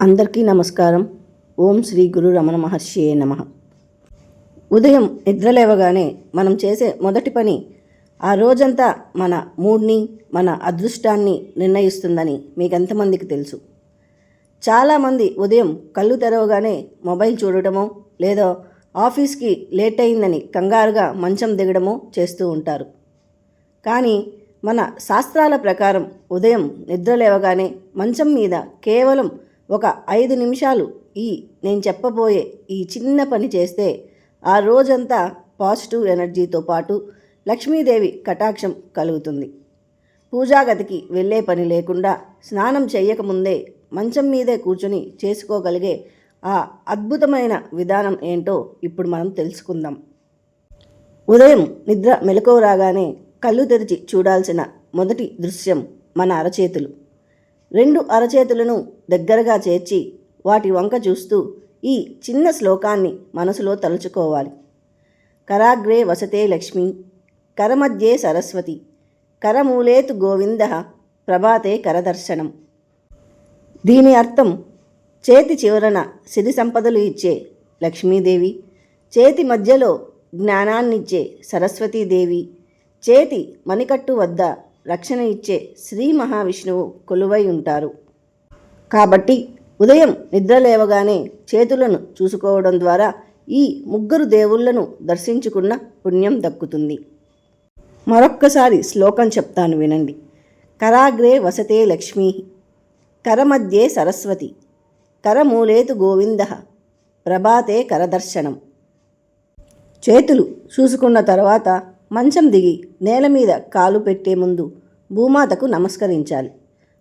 అందరికీ నమస్కారం. ఓం శ్రీ గురు రమణ మహర్షియే నమః. ఉదయం నిద్రలేవగానే మనం చేసే మొదటి పని ఆ రోజంతా మన మూడ్ని, మన అదృష్టాన్ని నిర్ణయిస్తుందని మీకు ఎంతమందికి తెలుసు? చాలామంది ఉదయం కళ్ళు తెరవగానే మొబైల్ చూడటమో లేదా ఆఫీస్కి లేట్ అయిందని కంగారుగా మంచం దిగడమో చేస్తూ ఉంటారు. కానీ మన శాస్త్రాల ప్రకారం ఉదయం నిద్రలేవగానే మంచం మీద కేవలం ఒక 5 నిమిషాలు నేను చెప్పబోయే ఈ చిన్న పని చేస్తే ఆ రోజంతా పాజిటివ్ ఎనర్జీతో పాటు లక్ష్మీదేవి కటాక్షం కలుగుతుంది. పూజాగదికి వెళ్ళే పని లేకుండా స్నానం చేయకముందే మంచం మీదే కూర్చొని చేసుకోగలిగే ఆ అద్భుతమైన విధానం ఏంటో ఇప్పుడు మనం తెలుసుకుందాం. ఉదయం నిద్ర మెలకువ రాగానే కళ్ళు తెరిచి చూడాల్సిన మొదటి దృశ్యం మన అరచేతులు. 2 అరచేతులను దగ్గరగా చేర్చి వాటి వంక చూస్తూ ఈ చిన్న శ్లోకాన్ని మనసులో తలుచుకోవాలి. కరాగ్రే వసతే లక్ష్మి, కరమధ్యే సరస్వతి, కరమూలేతు గోవింద, ప్రభాతే కరదర్శనం. దీని అర్థం చేతి చివరన సిరి సంపదలు ఇచ్చే లక్ష్మీదేవి, చేతి మధ్యలో జ్ఞానాన్నిచ్చే సరస్వతీదేవి, చేతి మణికట్టు వద్ద రక్షణ ఇచ్చే శ్రీ మహావిష్ణువు కొలువై ఉంటారు. కాబట్టి ఉదయం నిద్ర లేవగానే చేతులను చూసుకోవడం ద్వారా ఈ ముగ్గురు దేవుళ్లను దర్శించుకున్న పుణ్యం దక్కుతుంది. మరొక్కసారి శ్లోకం చెప్తాను వినండి. కరాగ్రే వసతే లక్ష్మీ, కరమధ్యే సరస్వతి, కరమూలేతు గోవింద, ప్రభాతే కరదర్శనం. చేతులు చూసుకున్న తర్వాత మంచం దిగి నేల మీద కాలు పెట్టే ముందు భూమాతకు నమస్కరించాలి.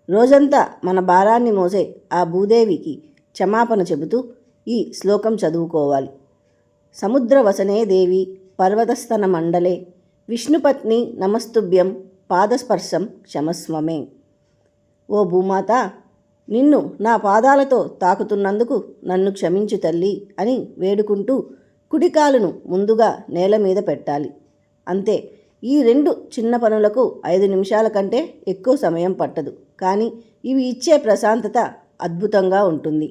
రోజంతా మన భారాన్ని మోసే ఆ భూదేవికి క్షమాపణ చెబుతూ ఈ శ్లోకం చదువుకోవాలి. సముద్రవసనే దేవి, పర్వతస్థన మండలే, విష్ణుపత్ని నమస్తుభ్యం, పాదస్పర్శం క్షమస్వమే. ఓ భూమాత, నిన్ను నా పాదాలతో తాకుతున్నందుకు నన్ను క్షమించు తల్లి అని వేడుకుంటూ కుడికాలును ముందుగా నేల మీద పెట్టాలి. అంతే. ఈ 2 చిన్న పనులకు 5 నిమిషాల కంటే ఎక్కువ సమయం పట్టదు. కానీ ఇవి ఇచ్చే ప్రశాంతత అద్భుతంగా ఉంటుంది.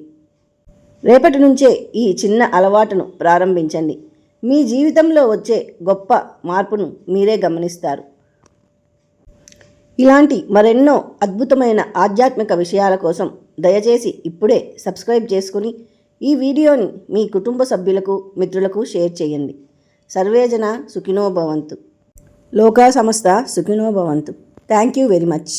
రేపటి నుంచే ఈ చిన్న అలవాటును ప్రారంభించండి. మీ జీవితంలో వచ్చే గొప్ప మార్పును మీరే గమనిస్తారు. ఇలాంటి మరెన్నో అద్భుతమైన ఆధ్యాత్మిక విషయాల కోసం దయచేసి ఇప్పుడే సబ్స్క్రైబ్ చేసుకుని ఈ వీడియోని మీ కుటుంబ సభ్యులకు, మిత్రులకు షేర్ చేయండి. సర్వేజన సుఖినో భవంతు. లోకా సమస్త సుఖినో భవంతు. Thank you very much.